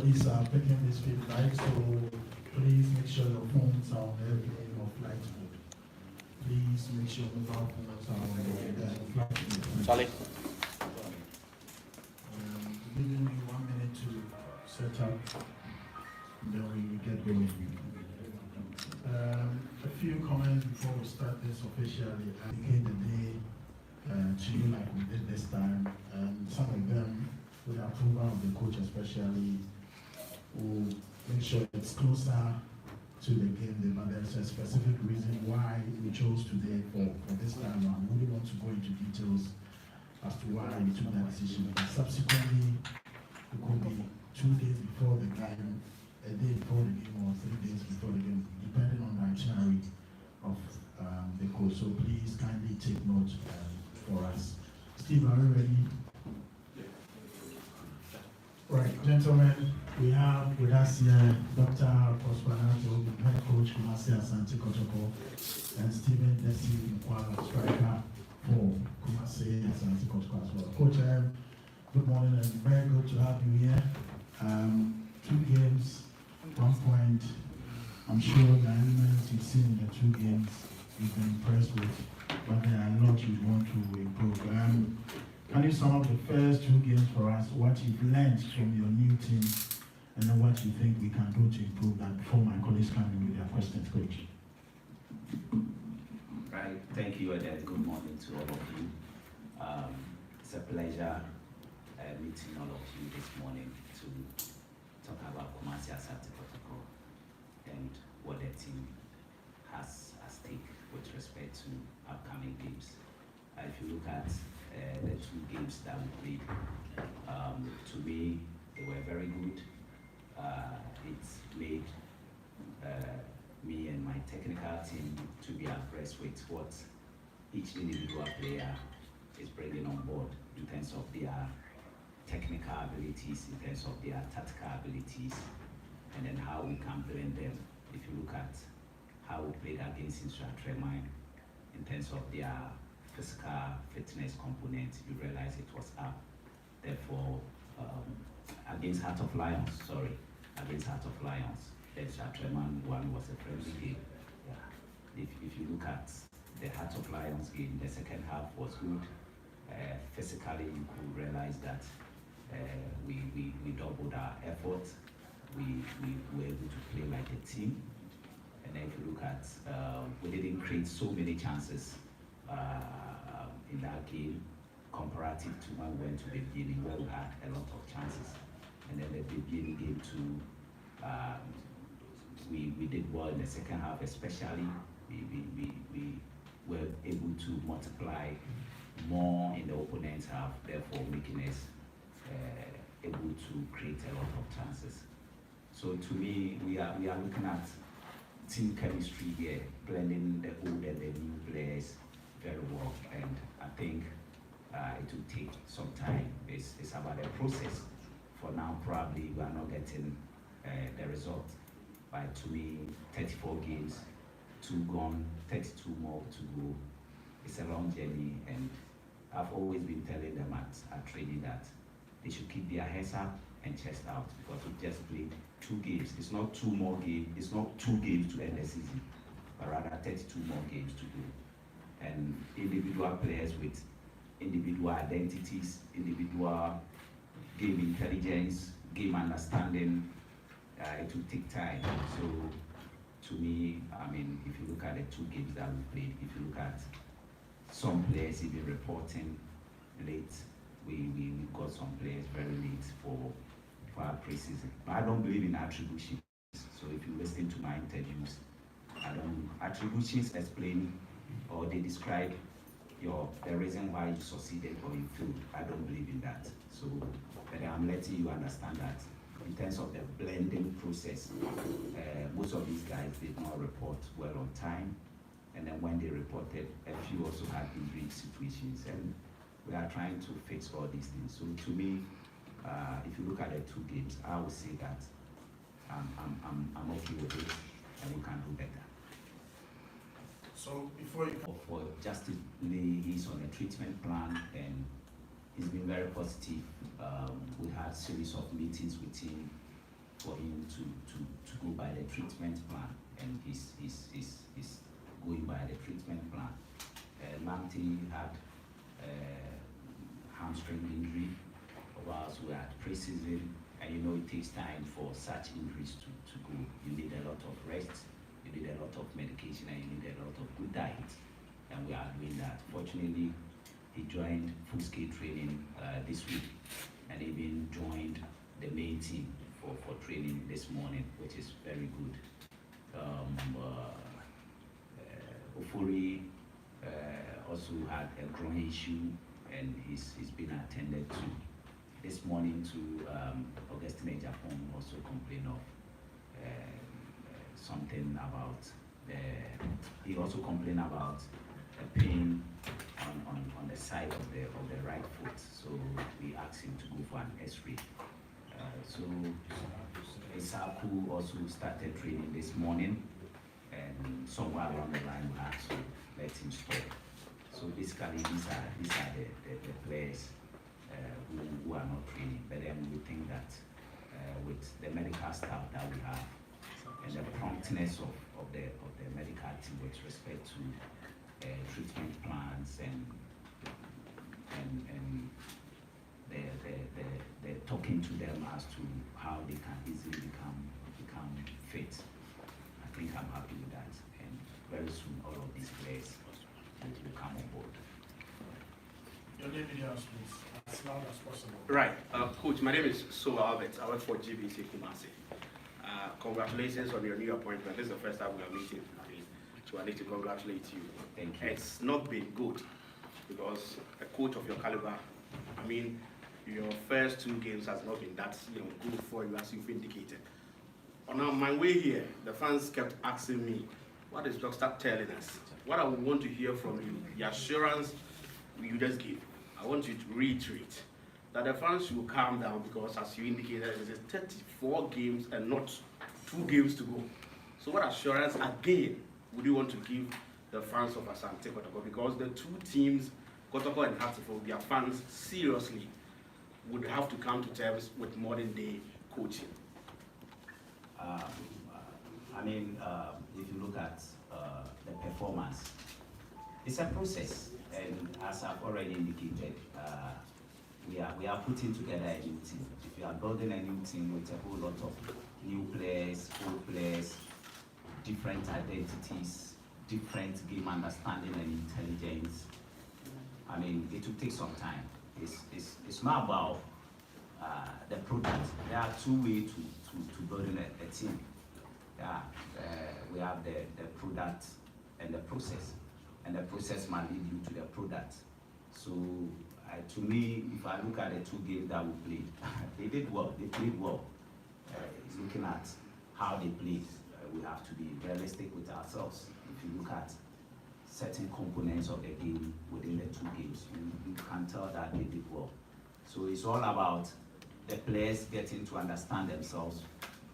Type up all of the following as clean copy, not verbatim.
Everybody's picking this feedback, so please make sure your phones are on airplane or flight mode. Please make sure mobile phones are on flight mode. Charlie. Giving me 1 minute to set up, and then we get going. A few comments before we start this officially. I dedicate the day to you like we did this time, and some of them, with the approval of the coach especially, will make sure it's closer to the game day, but there's a specific reason why we chose today for this time. I really want to go into details as to why we took that decision. But subsequently, it could be 2 days before the game, a day before the game, or 3 days before the game, depending on the itinerary of the coach. So please kindly take note for us. Steve, are we ready? Right, gentlemen, we have with us here Dr. Ogum, head coach Kumasi Asante Kotoko, and Stephen Desi Mukwala, striker for Kumasi Asante Kotoko as well. Coach, good morning and very good to have you here. 2 games, 1 point. I'm sure the elements you've seen in the 2 games you've been impressed with, but there are a lot you want to improve. Can you sum up the first 2 games for us, what you've learned from your new team, and then what you think we can do to improve that before my colleagues come in with their questions, coach? Right, thank you, and good morning to all of you. It's a pleasure meeting all of you this morning to talk about Kumasi Asante Protocol and what the team has at stake with respect to upcoming games. If you look at the 2 games that we played, to me, they were very good. It made me and my technical team to be abreast with what each individual player is bringing on board in terms of their technical abilities, in terms of their tactical abilities, and then how we can blend them. If you look at how we played against Insulatreman, in terms of their physical fitness component, you realize it was up. Therefore, against Heart of Lions, the Insulatreman one was a friendly game. Yeah. If you look at the Heart of Lions game, the second half was good. Physically, you could realize that we doubled our effort. We were able to play like a team. And then if you look at, we didn't create so many chances in that game comparative to when we went to the beginning, where we had a lot of chances. And then the beginning game too, we did well in the second half, especially. We were able to multiply more in the opponent's half, therefore making us able to create a lot of chances. So to me, we are looking at team chemistry here, blending the old and the new players very well, and I think it will take some time. It's about the process. For now, probably we are not getting the result. But to me, 34 games, 2 gone, 32 more to go. It's a long journey, and I've always been telling them at training that they should keep their heads up and chest out, because we just played 2 games. It's not 2 more games. It's not 2 games to end the season, but rather 32 more games to go. And individual players with individual identities, individual game intelligence, game understanding, it will take time. So to me, I mean, if you look at the 2 games that we played, if you look at some players even reporting late, we got some players very late for our preseason. But I don't believe in attributions. So if you listen to my interviews, attributions explain or they describe the reason why you succeeded or you failed. I don't believe in that. So but I'm letting you understand that in terms of the blending process, most of these guys did not report well on time. And then when they reported, a few also had injury situations. And we are trying to fix all these things. So to me, if you look at the 2 games, I would say that I'm okay with it, and we can do better. So before you for Justin Lee, he's on a treatment plan and he's been very positive. We had a series of meetings with him for him to go by the treatment plan, and he's going by the treatment plan. Lamte had hamstring injury, whilst we had pre-season, and you know it takes time for such injuries to go. You need a lot of rest, you need a lot of medication, and you need a lot of good diet, and we are doing that. Fortunately, he joined full-scale training this week, and even joined the main team for training this morning, which is very good. Ofori also had a groin issue, and he's been attended to. This morning to Augustine Japan also complained of something about he also complained about a pain on the side of the right foot. So we asked him to go for an X-ray. So Isaku also started training this morning, and somewhere along the line we had to let him stop. So basically these are the players who are not training, but then we think that with the medical staff that we have and the promptness of the medical team with respect to treatment plans and the talking to them as to how they can easily become fit. I think I'm happy with that, and very soon all of these players will come on board. Your name in yours, please, as loud as possible. Right, Coach, my name is So Albert. I work for GBC Kumasi. Congratulations on your new appointment. This is the first time we are meeting, so I need to congratulate you. Thank you. It's not been good because a coach of your caliber, I mean, your first 2 games has not been that good for you, as you've indicated. On my way here, the fans kept asking me, what is Doctor telling us? What I would want to hear from you, the assurance you just gave. I want you to reiterate that the fans should calm down, because as you indicated, it is 34 games and not 2 games to go. So what assurance again would you want to give the fans of Asante Kotoko? Because the 2 teams, Kotoko and Hartlepool, their fans seriously would have to come to terms with modern day coaching. I mean, if you look at the performance, it's a process, and as I've already indicated, we are putting together a new team. If you are building a new team with a whole lot of new players, old players, different identities, different game understanding and intelligence, I mean, it will take some time. It's not about the product. There are 2 ways to building a team. Yeah, we have the product and the process, and the process might lead you to the product. So to me, if I look at the 2 games that we played, they did well. They played well. Looking at how they played, we have to be realistic with ourselves. If you look at certain components of the game within the 2 games, you can tell that they did well. So it's all about the players getting to understand themselves,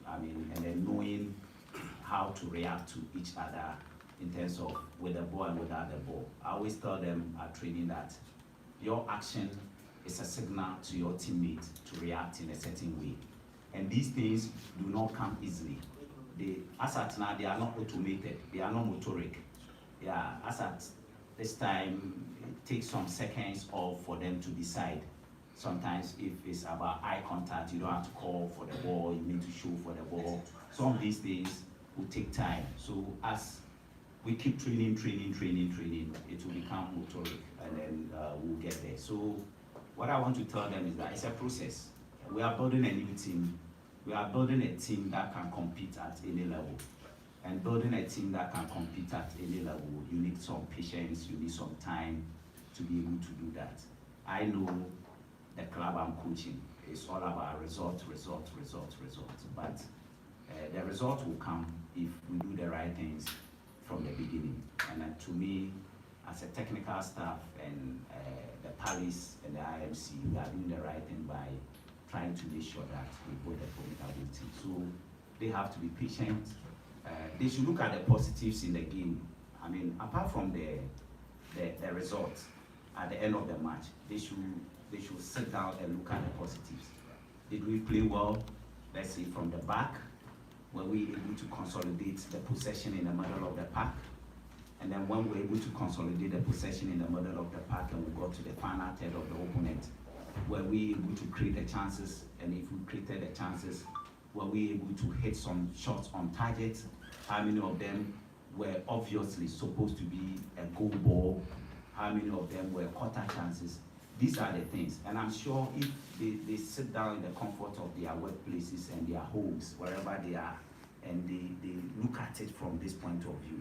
I mean, and then knowing how to react to each other in terms of with the ball and without the ball. I always tell them at training that your action is a signal to your teammate to react in a certain way. And these things do not come easily. As at now, they are not automated, they are not motoric. Yeah, as at this time, it takes some seconds for them to decide. Sometimes if it's about eye contact, you don't have to call for the ball, you need to show for the ball. Some of these things will take time. So as we keep training, it will become motoric, and then we'll get there. So what I want to tell them is that it's a process. We are building a new team. We are building a team that can compete at any level. And building a team that can compete at any level, you need some patience, you need some time to be able to do that. I know the club I'm coaching is all about results. But the results will come if we do the right things from the beginning. And to me, as a technical staff and the Paris and the IMC, we are doing the right thing by trying to make sure that we build a formidable team. So they have to be patient. They should look at the positives in the game. I mean, apart from the results at the end of the match, they should sit down and look at the positives. Did we play well? let's say from the back, where we're able to consolidate the possession in the middle of the park. And then when we're able to consolidate the possession in the middle of the park and we go to the final third of the opponent, where we're able to create the chances, and if we created the chances, were we able to hit some shots on target? How many of them were obviously supposed to be a goal ball? How many of them were quarter chances? These are the things, and I'm sure if they sit down in the comfort of their workplaces and their homes, wherever they are, and they look at it from this point of view,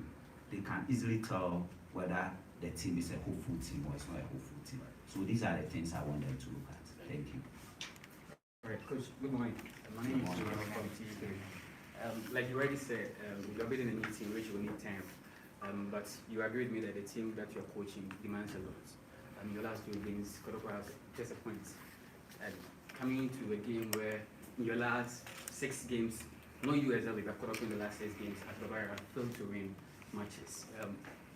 they can easily tell whether the team is a hopeful team or it's not a hopeful team. So these are the things I want them to look at. Thank you. All right, Coach, good morning. My name is Ogum from TV3. Like you already said, you're building a new team which will need time. But you agree with me that the team that you're coaching demands a lot. Your last 2 games, Kodoko has just a point. And coming into a game where in your last 6 games, not you exactly, but Kodoko in the last 6 games, at Babara failed to win matches.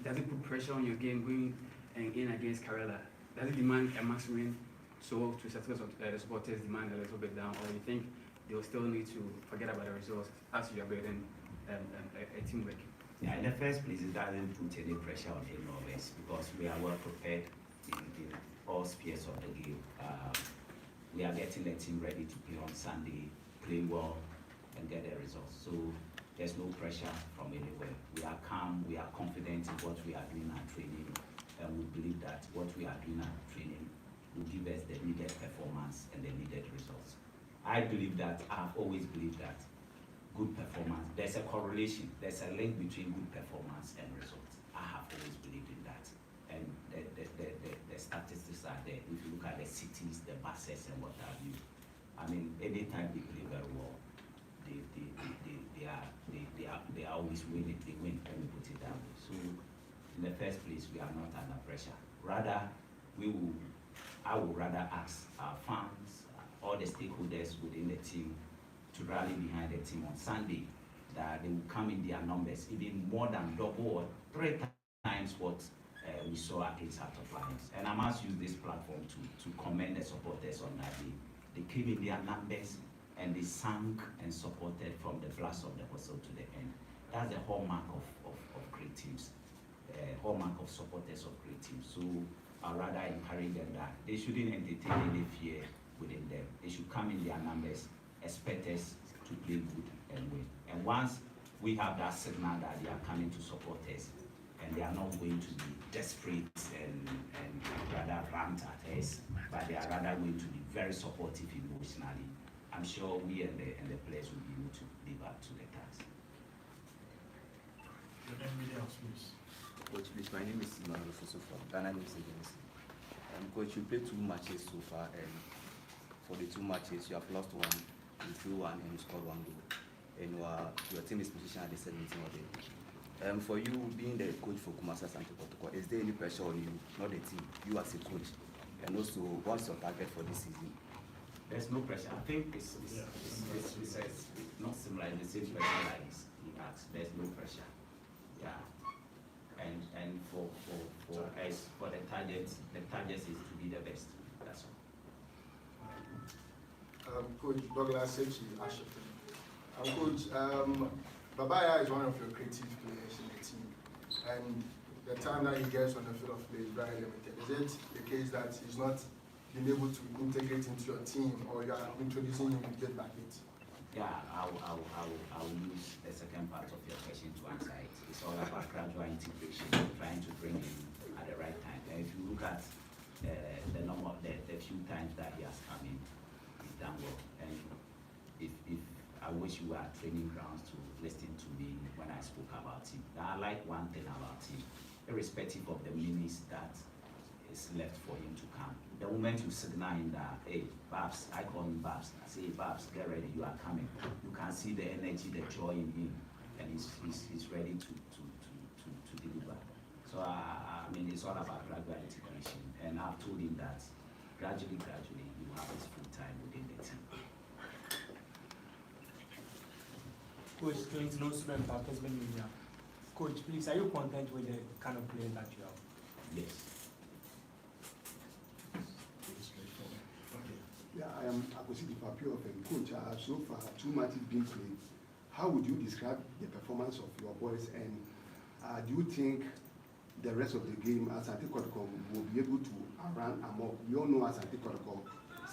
Does it put pressure on your game going in against Karela? Does it demand a must win? So to satisfy the supporters demand a little bit down, or you think they will still need to forget about the results as you are building a teamwork? Yeah, in the first place, it doesn't put any pressure on any of us because we are well prepared in all spheres of the game. We are getting the team ready to play on Sunday, play well, and get the results. So there's no pressure from anywhere. We are calm, we are confident in what we are doing at training, and we believe that what we are doing at training will give us the needed performance and the needed results. I believe that, I've always believed that good performance, there's a correlation, there's a link between good performance and results. I have always believed in that. And the statistics are there. If you look at the cities, the buses and what have you, I mean, anytime they play very well, they are always winning, they win, let me put it that way. So in the first place, we are not under pressure. Rather, I would rather ask our fans, all the stakeholders within the team to rally behind the team on Sunday, that they will come in their numbers, even more than double or 3 times what we saw against Heart of Lions. And I must use this platform to commend the supporters on that day. They came in their numbers and they sang and supported from the blast of the whistle to the end. That's the hallmark of great teams, hallmark of supporters of great teams. So I rather encourage them that they shouldn't entertain any fear within them. They should come in their numbers, expect us to play good and win. And once we have that signal that they are coming to support us, and they are not going to be desperate and rather rant at us, but they are rather going to be very supportive emotionally, I'm sure we and the players will be able to live up to the task. Coach, please, my name is Emmanuel Fosu from Ghana News Agency. Coach, you played 2 matches so far, and for the 2 matches, you have lost 1, you drew 1, and you scored 1 goal. And your team is positioned at the 17th of the league. For you, being the coach for Kumasi Asante Kotoko, is there any pressure on you, not the team, you as a coach? And also, what's your target for this season? There's no pressure. I think it's not similar, it's the same pressure like he asked. There's no pressure. Yeah. And for us, for the target is to be the best. That's all. Coach Douglas Sechi, Ashton. Coach, Babaya is one of your creative players in the team, and the time that he gets on the field of play is very limited. Is it the case that he's not been able to integrate into your team, or you are introducing him bit by bit? Yeah, I will use the second part of your question to answer it. It's all about gradual integration, trying to bring him at the right time. And if you look at the few times that he has come in, he's done well. And if I wish you were at training grounds to listen to me when I spoke about him. I like one thing about him, irrespective of the minutes that is left for him to come. The moment you signal him that, hey, Babs, I call him Babs, I say, hey, Babs, get ready, you are coming. You can see the energy, the joy in him, and he's ready to deliver. So, I mean, it's all about gradual integration, and I've told him that gradually, you have his full time within the team. Coach, Coach, please, are you content with the kind of players that you have? Yes. Yeah, I am positive appeal of a coach. So far, 2 matches being played. How would you describe the performance of your boys, and do you think the rest of the game, Asante Kotoko will be able to run amok? We all know Asante Kotoko,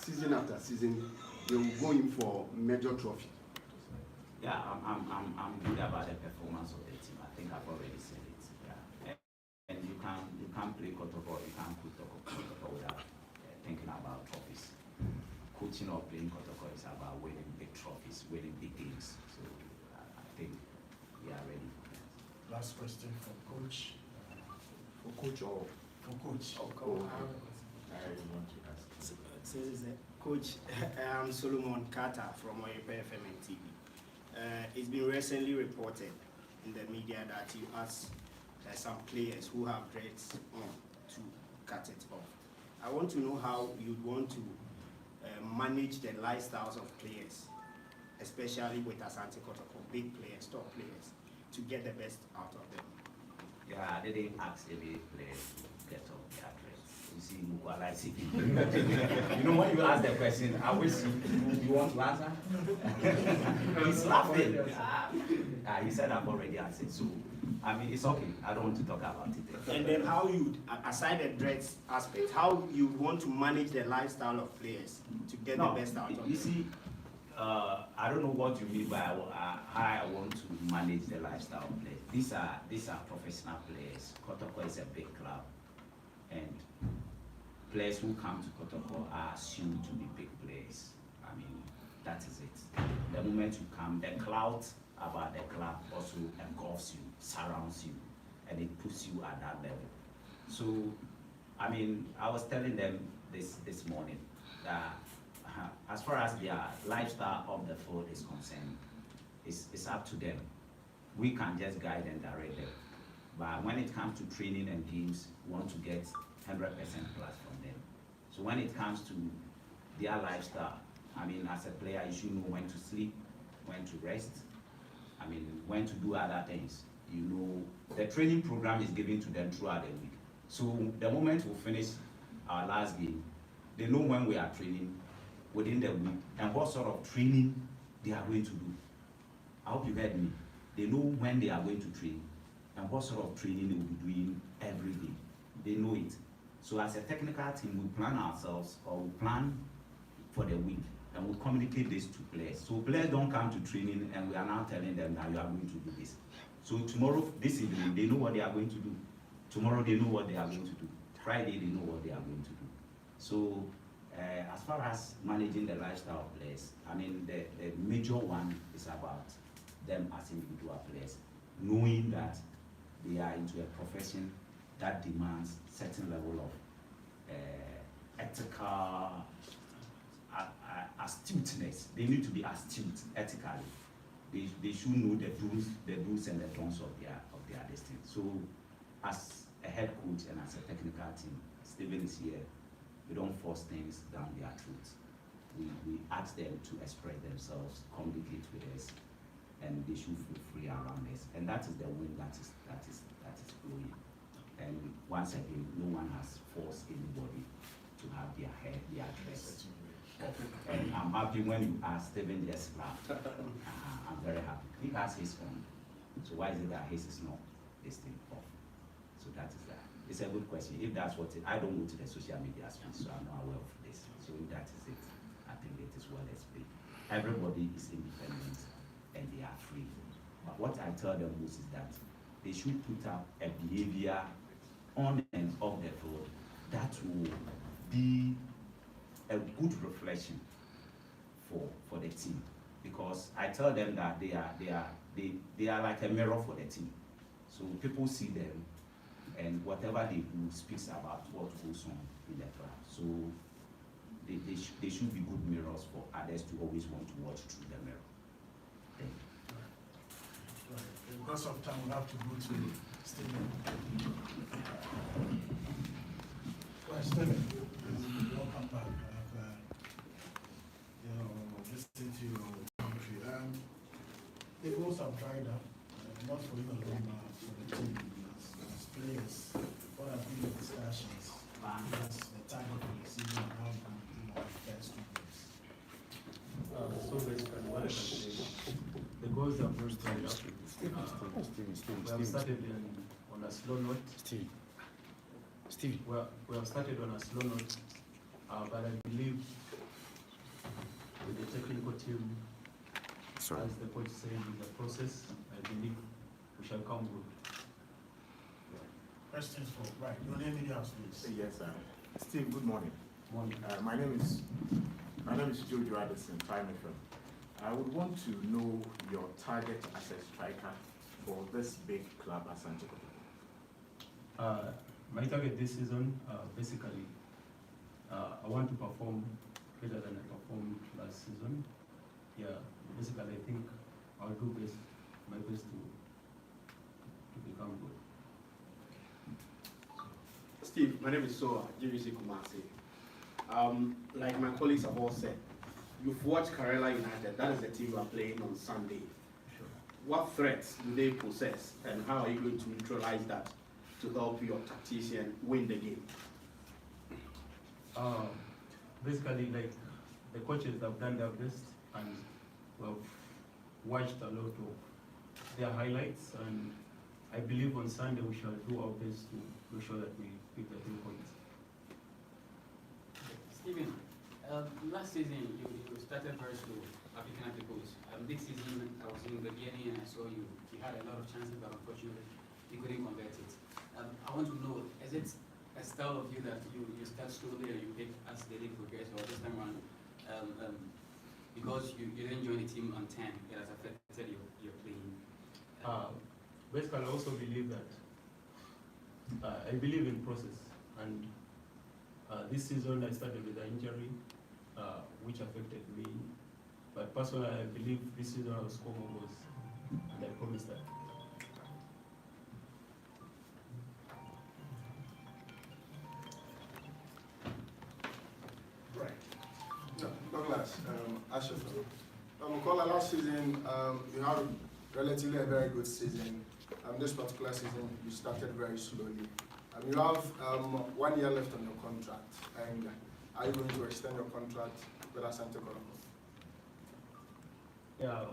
season after season, they will go in for major trophy. Yeah, I'm good about the performance of the team. I think I've already said it. Yeah, and you can't play Kotoko, you can't put Kotoko without thinking about trophies. Coaching or playing Kotoko is about winning big trophies, winning big games. So I think we are ready. Last question for Coach. For coach or Coach. I want to ask. Coach, I'm Solomon Carter from OYP FM and TV. It's been recently reported in the media that you asked some players who have dreads on to cut it off. I want to know how you'd want to manage the lifestyles of players, especially with Asante Kotoko, big players, top players, to get the best out of them. Yeah, they didn't ask any players to get off their dress. You see, Mukwala is sitting. You know, when you ask the question, I wish you want to answer. He's laughing. He said I've already answered. So, I mean, it's okay. I don't want to talk about it. And then how you, aside the dreads aspect, how you want to manage the lifestyle of players to get the best out of them. You see, I don't know what you mean by how I want to manage the lifestyle of players. These are professional players. Kotoko is a big club, and players who come to Kotoko are assumed to be big players. I mean, that is it. The moment you come, the clout about the club also engulfs you, surrounds you, and it puts you at that level. So, I mean, I was telling them this morning that as far as their lifestyle of the field is concerned, it's up to them. We can just guide and direct them. But when it comes to training and games, we want to get 100% plus from them. So when it comes to their lifestyle, I mean, as a player, you should know when to sleep, when to rest, I mean, when to do other things. You know, the training program is given to them throughout the week. So the moment we finish our last game, they know when we are training within the week and what sort of training they are going to do. I hope you heard me. They know when they are going to train and what sort of training they will be doing every day. They know it. So as a technical team, we plan ourselves, or we plan for the week, and we communicate this to players. So players don't come to training and we are now telling them that you are going to do this. So tomorrow, this evening, they know what they are going to do. Tomorrow, they know what they are going to do. Friday, they know what they are going to do. So as far as managing the lifestyle of players, I mean, the major one is about them as individual players, knowing that they are into a profession that demands certain level of ethical astuteness. They need to be astute ethically. They should know the do's and the don'ts of their destiny. So, as a head coach and as a technical team, Stephen is here. We don't force things down their throats. We ask them to express themselves, communicate with us, and they should feel free around us. And that is the wind that is blowing. And once again, no one has forced anybody to have their hair, their dress. And I'm happy when you ask Stephen just laughed. I'm very happy. He has his own. So why is it that his is not this thing off? So that is that. It's a good question. If that's what I don't go to the social media space, so I'm not aware of this. So if that is it, I think it is well explained. Everybody is independent and they are free. But what I tell them most is that they should put up a behavior on and off the field that will be a good reflection for the team. Because I tell them that they are like a mirror for the team. So people see them, and whatever they do speaks about what goes on in the club. So they should be good mirrors for others to always want to watch through the mirror. Thank you. Right. Because of time, we have to go to Stephen. Well, Stephen, welcome back. Listening to your country. The goals have dried up, not for you alone, but for the team. As players, what have been the discussions? That's the target of the season and how you can do more first 2 games. So basically, what I can say, the goals have not started up. We have started on a slow note. We have started on a slow note, but I believe with the technical team, as the coach said, in the process, I believe we shall come good. Questions for, right, your name in the house, please. Yes, sir. Steve, good morning. Morning. My name is Jojo Addison, Prime FM. I would want to know your target as a striker for this big club, Asante Kotoko. My target this season, basically, I want to perform better than I performed last season. Yeah, basically, I think I'll do my best to become good. Steve, my name is Soa, JVC Kumasi. Like my colleagues have all said, you've watched Karela United. That is the team you are playing on Sunday. Sure. What threats do they possess, and how are you going to neutralize that to help your tactician win the game? Basically, like the coaches have done their best, and we've watched a lot of their highlights, and I believe on Sunday we shall do our best to make sure that we pick the 3 points. Stephen, last season you started very slow picking up the goals. This season I was in the beginning and I saw you had a lot of chances, but unfortunately you couldn't convert it. I want to know, is it a style of you that you start slowly and you pick as the league progresses, or this time around because you didn't join the team on 10, it has affected your playing? Basically, I also believe that I believe in process, and this season I started with an injury which affected me, but personally I believe this season I will score more goals, and I promise that. Right. Douglas, Asher. Mukwala, last season you had relatively a very good season. This particular season you started very slowly. You have 1 year left on your contract, and are you going to extend your contract with Asante Kotoko? Yeah,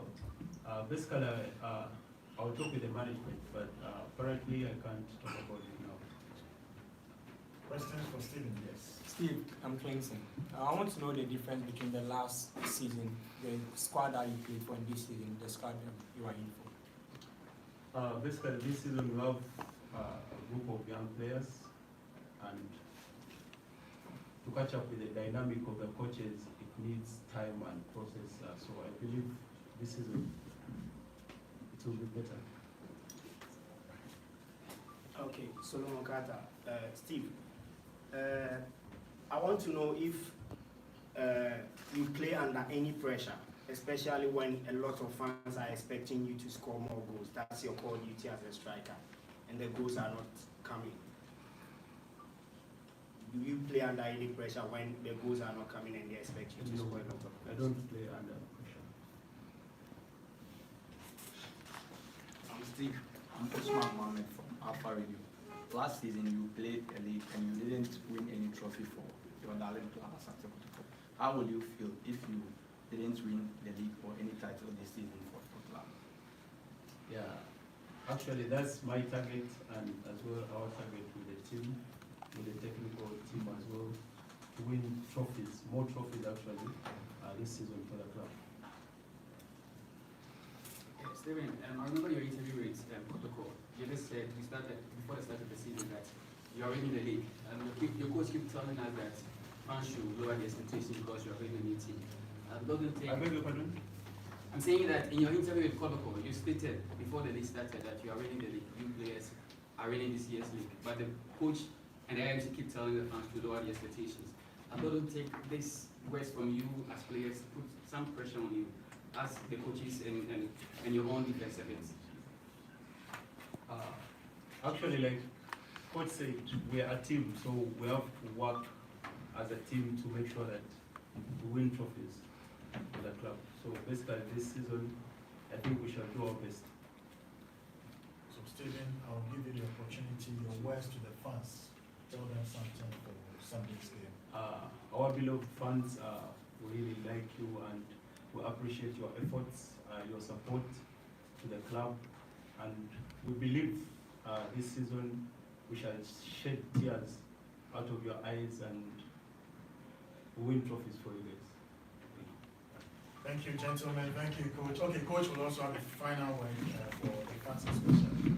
basically I'll talk with the management, but currently I can't talk about it now. Questions for Stephen, yes. Steve, I'm Clinton. I want to know the difference between the last season, the squad that you played for, and this season, the squad that you are in for. Basically, this season we have a group of young players, and to catch up with the dynamic of the coaches, it needs time and process. So I believe this season it will be better. Okay, Solomon Carter, Steve. I want to know if you play under any pressure, especially when a lot of fans are expecting you to score more goals. That's your core duty as a striker, and the goals are not coming. Do you play under any pressure when the goals are not coming and they expect you to score a lot of goals? I don't play under pressure. I'm Steve. I'm Usman Mohammed from Alpha Radio. Last season you played a league and you didn't win any trophy for your darling club, Asante Kotoko. How would you feel if you didn't win the league or any title this season for the club? Yeah, actually that's my target, and as well our target with the team, with the technical team as well, to win trophies, more trophies actually, this season for the club. Okay, Stephen, I remember your interview with Protocol. You just said you started before the start of the season that you are winning the league. Your coach keeps telling us that fans should lower the expectations because you are winning a new team. I beg your pardon? I'm saying that in your interview with Protocol, you stated before the league started that you are winning the league. You players are winning this year's league, but the coach and the IMC keep telling the fans to lower the expectations. I don't take this words from you as players put some pressure on you as the coaches and your own defensive ends. Actually, like coach said, we are a team, so we have to work as a team to make sure that we win trophies for the club. So basically this season, I think we shall do our best. So Stephen, I'll give you the opportunity, your words to the fans. Tell them something for Sunday's game. Our beloved fans, we really like you, and We appreciate your efforts, your support to the club, and we believe this season we shall shed tears out of your eyes and win trophies for you guys. Thank you, gentlemen. Thank you, Coach. Okay, Coach will also have a final word for the fans especially.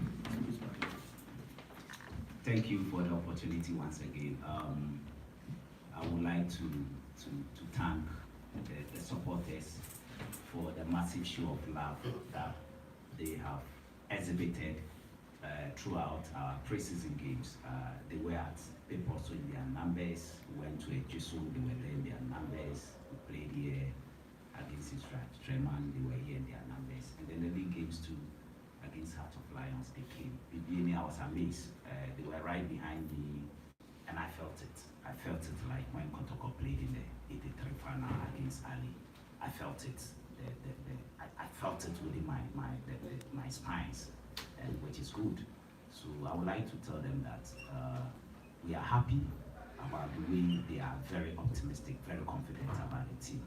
Thank you for the opportunity once again. I would like to thank the supporters for the massive show of love that they have exhibited throughout our pre-season games. They were at Papers in their numbers, we went to a Jisu, they were there in their numbers, we played here against Treman, they were here in their numbers. And then the league games too, against Heart of Lions, they came. Beginning, I was amazed. They were right behind me, and I felt it. I felt it like when Kotoko played in the 83 final against Ali. I felt it. I felt it within my spines, and which is good. So I would like to tell them that we are happy about the way they are very optimistic, very confident about the team.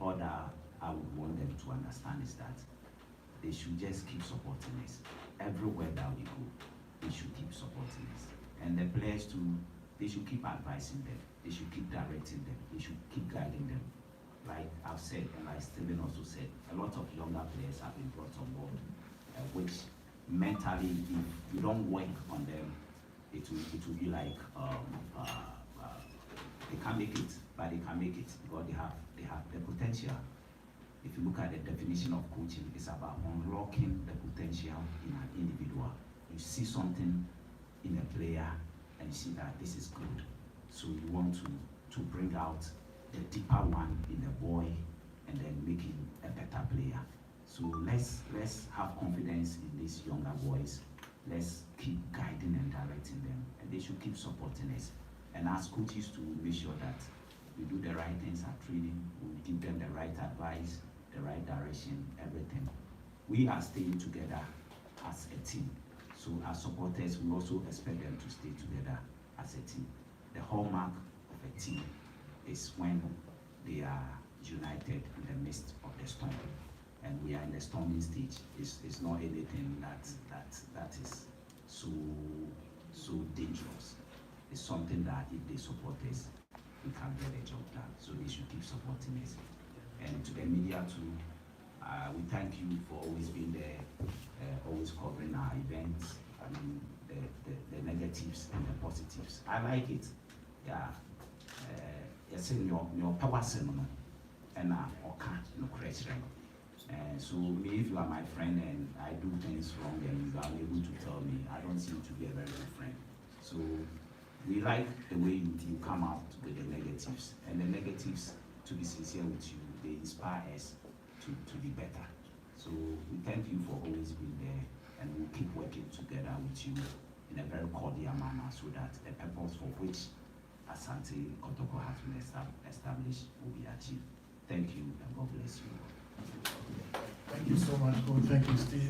All that I would want them to understand is that they should just keep supporting us. Everywhere that we go, they should keep supporting us. And the players too, they should keep advising them. They should keep directing them. They should keep guiding them. Like I've said, and like Stephen also said, a lot of younger players have been brought on board, which mentally, if you don't work on them, it will be like they can't make it, but they can make it because they have the potential. If you look at the definition of coaching, it's about unlocking the potential in an individual. You see something in a player and you see that this is good. So you want to bring out the deeper one in the boy and then make him a better player. So let's have confidence in these younger boys. Let's keep guiding and directing them, and they should keep supporting us. And as coaches to make sure that we do the right things at training, we give them the right advice, the right direction, everything. We are staying together as a team. So as supporters, we also expect them to stay together as a team. The hallmark of a team is when they are united in the midst of the storm. And we are in the storming stage. It's not anything that is so dangerous. It's something that if they support us, we can get the job done. So they should keep supporting us. And to the media too, we thank you for always being there, always covering our events. I mean, the negatives and the positives. I like it. Yeah. You're saying your power symbol and okay, no question. So me, if you are my friend and I do things wrong and you are able to tell me, I don't seem to be a very good friend. So we like the way you come out with the negatives, and the negatives, to be sincere with you, they inspire us to be better. So we thank you for always being there, and we'll keep working together with you in a very cordial manner so that the purpose for which Asante Kotoko has been established will be achieved. Thank you, and God bless you. Thank you so much, Coach. Thank you, Steve.